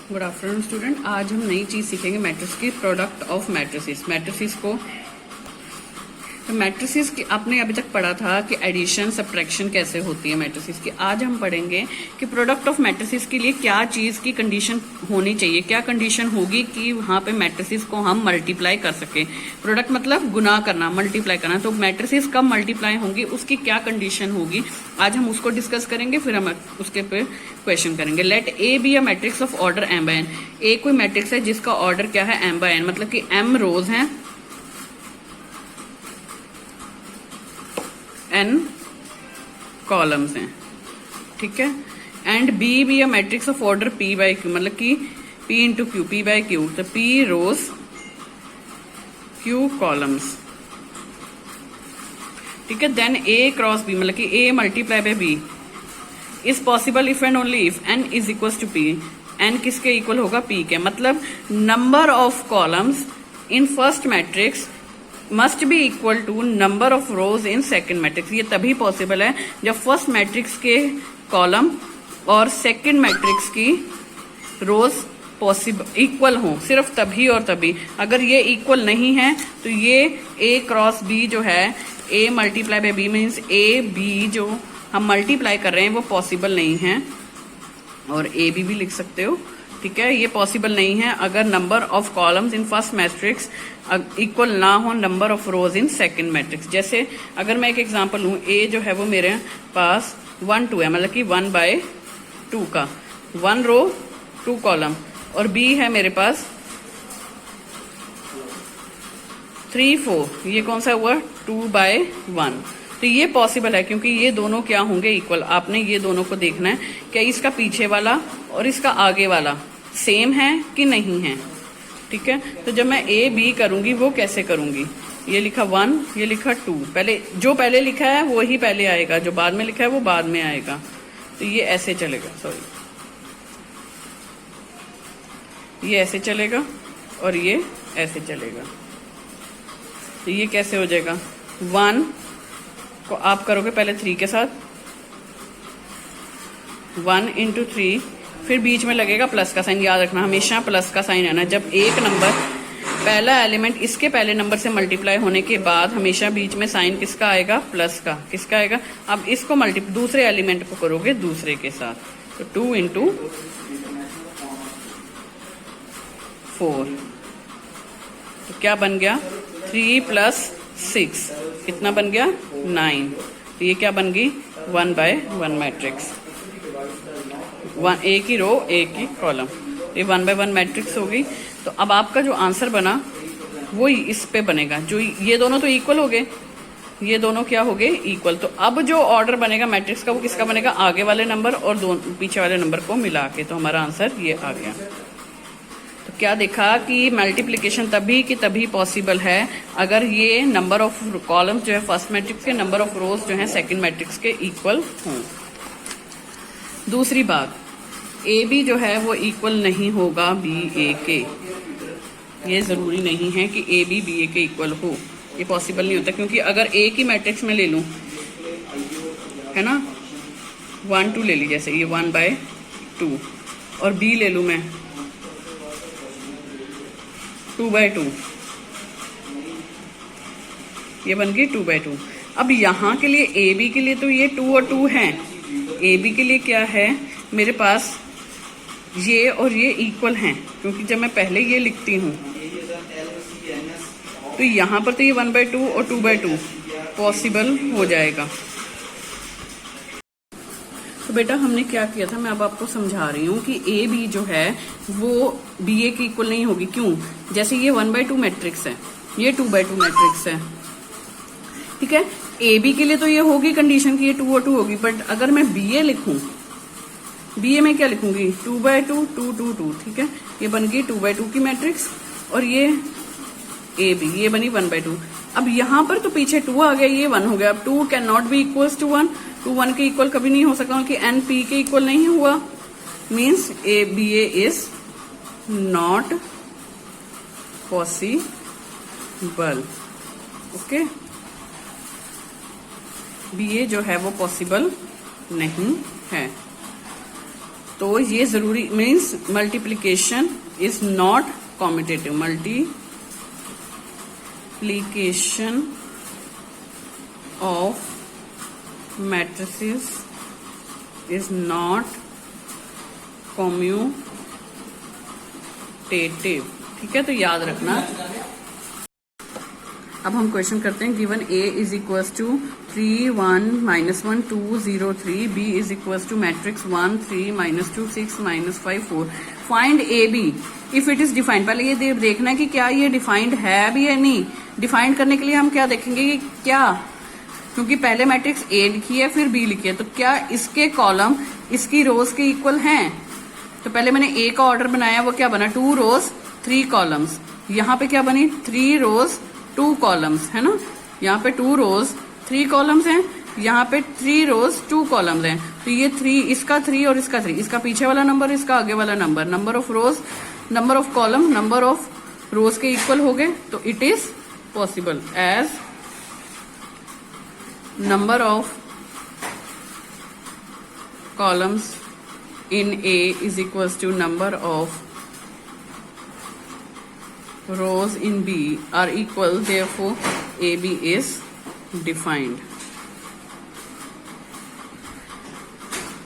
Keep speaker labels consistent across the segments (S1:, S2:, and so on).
S1: Good afternoon student. आज हम नई चीज सीखेंगे मैट्रिक्स की, प्रोडक्ट ऑफ मैट्रिसेस। मैट्रिसेस को मैट्रिसेस की आपने अभी तक पढ़ा था कि एडिशन सब्ट्रैक्शन कैसे होती है मैट्रिसेस की। आज हम पढ़ेंगे कि प्रोडक्ट ऑफ मैट्रिसेस के लिए क्या चीज की कंडीशन होनी चाहिए, क्या कंडीशन होगी कि वहां पे मैट्रिसेस को हम मल्टीप्लाई कर सके। प्रोडक्ट मतलब गुना करना, मल्टीप्लाई करना। तो मैट्रिसेस कब मल्टीप्लाई होंगी, उसकी क्या कंडीशन होगी, आज हम उसको डिस्कस करेंगे। फिर हम उसके पे क्वेश्चन करेंगे। Let A B a matrix of order M by N. A कोई मैट्रिक्स है जिसका ऑर्डर क्या है, एम बाय एन, मतलब कि एम रोज हैं, एन कॉलम्स हैं, ठीक है। एंड बी भी a matrix of order P by Q, मतलब कि P into Q, P by Q, तो पी रोज क्यू कॉलम्स, ठीक है। देन ए क्रॉस बी, मतलब कि A multiply by B is possible if and only if N is equal to P. N किसके इक्वल होगा, पी के। मतलब number of columns in first matrix must be equal to number of rows in second matrix. ये तभी possible है जब first matrix के कॉलम और सेकेंड मैट्रिक्स की रोज पॉसिबल इक्वल हो, सिर्फ तभी और तभी। अगर ये इक्वल नहीं है तो ये ए क्रॉस बी जो है, A multiply by B means A B जो हम मल्टीप्लाई कर रहे हैं वो पॉसिबल नहीं है। और ए बी भी लिख सकते हो, ठीक है। ये पॉसिबल नहीं है अगर number of columns in first matrix equal ना हो number of rows in second matrix. जैसे अगर मैं एक एग्जांपल लूं, ए जो है वो मेरे पास 1 2 है, मतलब कि 1/2 का, 1 रो 2 कॉलम, और बी है मेरे पास 3 4, ये कौन सा हुआ, 2/1। तो ये पॉसिबल है क्योंकि ये दोनों क्या होंगे, इक्वल। आपने ये दोनों को देखना है क्या इसका पीछे वाला और इसका आगे वाला सेम है कि नहीं है, ठीक है। तो जब मैं ए बी करूंगी वो कैसे करूंगी, ये लिखा 1, ये लिखा 2, पहले जो पहले लिखा है वो ही पहले आएगा, जो बाद में लिखा है वो बाद में आएगा। तो ये ऐसे चलेगा, सॉरी, ये ऐसे चलेगा और ये ऐसे चलेगा। तो ये कैसे हो जाएगा, 1 को आप करोगे पहले 3 के साथ, 1 इंटू 3, फिर बीच में लगेगा प्लस का साइन। याद रखना हमेशा प्लस का साइन है ना। जब एक नंबर पहला एलिमेंट इसके पहले नंबर से मल्टीप्लाई होने के बाद हमेशा बीच में साइन किसका आएगा, प्लस का। किसका आएगा, अब इसको दूसरे एलिमेंट को करोगे दूसरे के साथ, तो 2 इंटू 4, तो क्या बन गया, 3 + 6 कितना बन गया, 9। तो ये क्या बन गई, 1/1 मैट्रिक्स, एक ही रो एक ही कॉलम, ये 1/1 मैट्रिक्स हो गई। तो अब आपका जो आंसर बना वो इस पे बनेगा, जो ये दोनों तो इक्वल हो गए, ये दोनों क्या हो गए, इक्वल। तो अब जो ऑर्डर बनेगा मैट्रिक्स का वो किसका बनेगा, आगे वाले नंबर और पीछे वाले नंबर को मिला के। तो हमारा आंसर ये आ गया। तो क्या देखा कि मल्टीप्लिकेशन तभी की तभी पॉसिबल है अगर ये नंबर ऑफ कॉलम्स जो है फर्स्ट मैट्रिक्स के, नंबर ऑफ रोज जो है सेकंड मैट्रिक्स के इक्वल हों। दूसरी बात, ए बी जो है वो इक्वल नहीं होगा बी ए के। ये जरूरी नहीं है कि ए बी बी ए के इक्वल हो, ये पॉसिबल नहीं होता। क्योंकि अगर ए की मैट्रिक्स में ले लूं, है ना, 1 2 ले ली, जैसे ये 1/2, और बी ले लूं मैं 2/2, ये बन गई 2/2। अब यहां के लिए ए बी के लिए तो ये 2 और 2 है, ए बी के लिए क्या है मेरे पास, ये और ये इक्वल हैं, क्योंकि जब मैं पहले ये लिखती हूं तो यहां पर तो ये 1/2 और 2/2 पॉसिबल हो जाएगा। तो बेटा हमने क्या किया था, मैं अब आपको समझा रही हूँ कि ए बी जो है वो बी ए के इक्वल नहीं होगी। क्यों, जैसे ये 1/2 मैट्रिक्स है, ये 2/2 मैट्रिक्स है, ठीक है। ए बी के लिए तो ये होगी कंडीशन कि ये 2 और 2 होगी, बट अगर मैं बी ए लिखूं, बी ए में क्या लिखूंगी, 2/2 2 2 2, ठीक है। ये बन गई 2/2 की मैट्रिक्स, और ये ए बी, ये बनी 1/2। अब यहां पर तो पीछे 2 आ गया, ये 1 हो गया। अब 2 can not be equal to 1, 2 1 के इक्वल कभी नहीं हो सकता, कि एन पी के इक्वल नहीं हुआ, means A B A is not possible. Okay, B A जो है वो पॉसिबल नहीं है। तो ये जरूरी means multiplication is not commutative, multiplication of matrices is not commutative. ठीक है, तो याद रखना। अब हम क्वेश्चन करते हैं। Given A is equals to 3 1 -1 2 0 3, B is equals to matrix 1 3 -2 6 -5 4, find AB if it is defined. पहले ये देखना है कि क्या ये डिफाइंड है भी या नहीं। डिफाइंड करने के लिए हम क्या देखेंगे कि क्या, क्योंकि पहले मैट्रिक्स A लिखी है फिर B लिखी है, तो क्या इसके कॉलम इसकी रोज के इक्वल हैं। तो पहले मैंने A का ऑर्डर बनाया, वो क्या बना 2 रोज 3 कॉलम्स। यहाँ पे क्या बनी 3 रोज 2 कॉलम्स, है ना। यहाँ पे 2 रोज 3 कॉलम्स हैं, यहाँ पे 3 रोज 2 कॉलम्स हैं। तो ये 3, इसका 3 और इसका 3, इसका पीछे वाला नंबर, इसका आगे वाला number, number of rows, number of column, number of rows के इक्वल हो गए। तो it is possible as number of columns in A is equals to number of rows in B are equal, therefore AB is defined.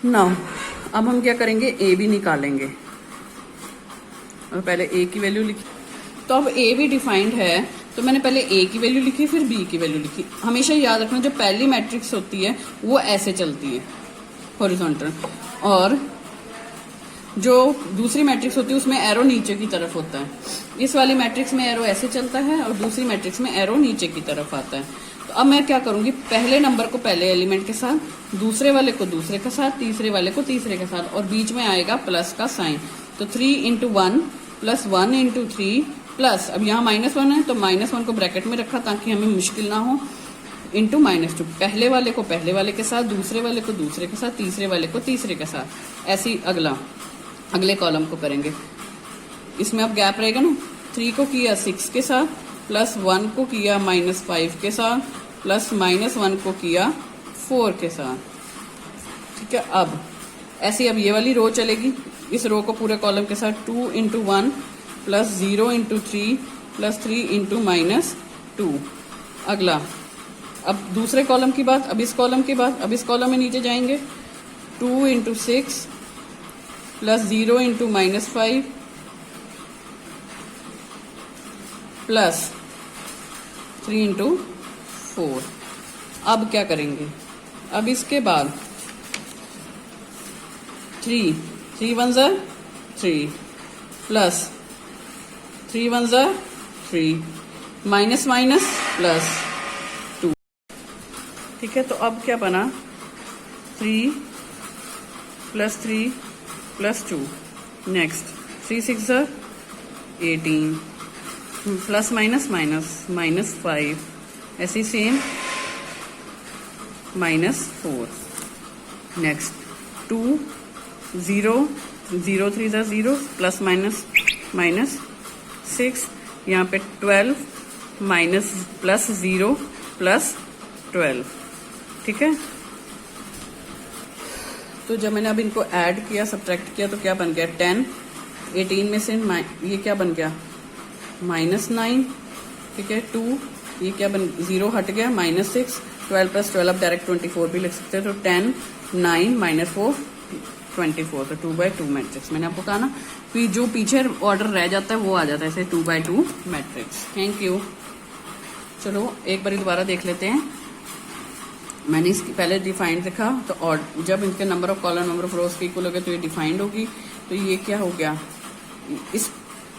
S1: Now अब हम क्या करेंगे, AB निकालेंगे। और पहले A की वैल्यू लिखी, तो अब A भी डिफाइंड है, तो मैंने पहले A की वैल्यू लिखी फिर B की वैल्यू लिखी। हमेशा याद रखना जो पहली मैट्रिक्स होती है वो ऐसे चलती है हॉरिजॉन्टल, और जो दूसरी मैट्रिक्स होती है उसमें एरो नीचे की तरफ होता है। इस वाली मैट्रिक्स में एरो ऐसे चलता है और दूसरी मैट्रिक्स में एरो नीचे की तरफ आता है। तो अब मैं क्या करूंगी, पहले नंबर को पहले एलिमेंट के साथ, दूसरे वाले को दूसरे के साथ, तीसरे वाले को तीसरे के साथ, और बीच में आएगा प्लस का साइन। तो 3 × 1 + 1 × 3 प्लस, अब यहाँ -1 है तो -1 को ब्रैकेट में रखा ताकि हमें मुश्किल ना हो, इंटू -2। पहले वाले को पहले वाले के साथ, दूसरे वाले को दूसरे के साथ, तीसरे वाले को तीसरे के साथ, ऐसे ही अगले कॉलम को करेंगे। इसमें अब गैप रहेगा ना। 3 को किया 6 के साथ, +1 को किया -5 के साथ, प्लस -1 को किया 4 के साथ। ठीक है, अब ऐसे अब ये वाली रो चलेगी। इस रो को पूरे कॉलम के साथ 2 × 1 + 0 × 3 + 3 × -2। अगला, अब दूसरे कॉलम की बात, अब इस कॉलम की बात, अब इस कॉलम में नीचे जाएंगे। 2 × 6 + 0 × -5 + 3 × 4। अब क्या करेंगे, अब इसके बाद 3 1 ज़ा 3 + 3 1 ज़ा 3 -+ 2। ठीक है, तो अब क्या बना 3 + 3 + 2। नेक्स्ट 3 6 ज़ा 18 +- -5, ऐसे सेम -4। नेक्स्ट 2 0 0 3 ज़ा 0 +- -6, यहाँ पे 12 -+0 +12। ठीक है, तो जब मैंने अब इनको ऐड किया, सब्ट्रैक्ट किया, तो क्या बन गया 10। 18 में से ये क्या बन गया -9। ठीक है, 2 ये क्या बन 0 हट गया -6, 12 + 12 अब डायरेक्ट 24 भी लिख सकते हैं। तो 10 9 -4 24, तो 2/2 मैट्रिक्स। मैंने आपको कहा ना कि जो पीछे ऑर्डर रह जाता है वो आ जाता है ऐसे 2/2 मैट्रिक्स। Thank you. चलो एक बार दोबारा देख लेते हैं। मैंने इसकी पहले डिफाइंड लिखा, तो और जब इनके number of column number of rows के इक्वल हो गए तो ये डिफाइंड होगी। तो ये क्या हो गया,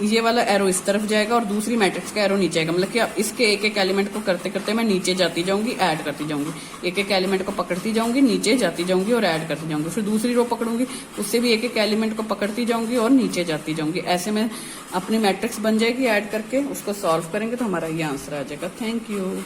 S1: ये वाला एरो इस तरफ जाएगा और दूसरी मैट्रिक्स का एरो नीचे आएगा। मतलब कि अब इसके एक एक एलिमेंट को करते करते मैं नीचे जाती जाऊंगी, ऐड करती जाऊंगी, एक एक एलिमेंट को पकड़ती जाऊंगी, नीचे जाती जाऊंगी और ऐड करती जाऊंगी। फिर दूसरी रो पकड़ूंगी, उससे भी एक एक एलिमेंट को पकड़ती जाऊंगी और नीचे जाती जाऊंगी। ऐसे में अपनी मैट्रिक्स बन जाएगी ऐड करके। उसको सॉल्व करेंगे तो हमारा ये आंसर आ जाएगा। Thank you.